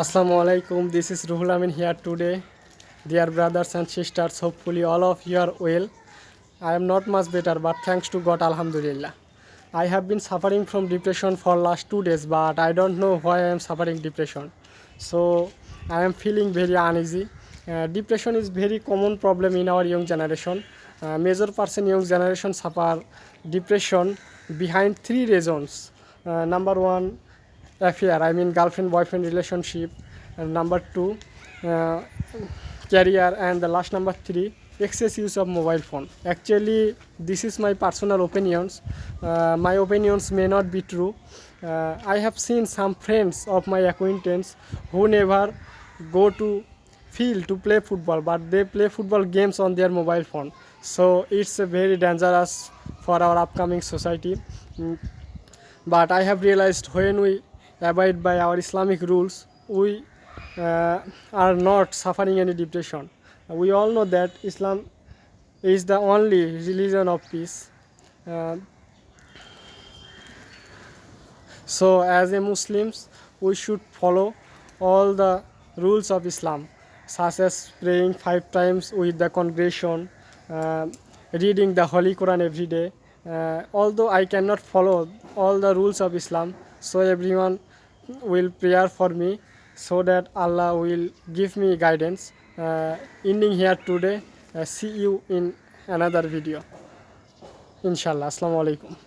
Assalamu alaikum. This is Ruhul Amin here today. Dear brothers and sisters, hopefully all of you are well. I am not much better, but thanks to God, Alhamdulillah. I have been suffering from depression for last 2 days, but I don't know why I am suffering depression. So I am feeling very uneasy. Depression is very common problem in our young generation. Major percent young generation suffer depression behind 3 reasons. Number one, affair, I mean girlfriend boyfriend relationship, and number two, uh, career, and the last number three, excess use of mobile phone. Actually, this is my personal opinions. My opinions may not be true. I have seen some friends of my acquaintance who never go to field to play football, but they play football games on their mobile phone. So it's very dangerous for our upcoming society. But I have realized when we abide by our Islamic rules, we are not suffering any depression. We all know that Islam is the only religion of peace. Uh, so, as a Muslims, we should follow all the rules of Islam, such as praying 5 times with the congregation, uh, reading the Holy Quran every day. Although I cannot follow all the rules of Islam, so everyone will pray for me so that Allah will give me guidance. Ending here today. See you in another video. Inshallah. Assalamu alaikum.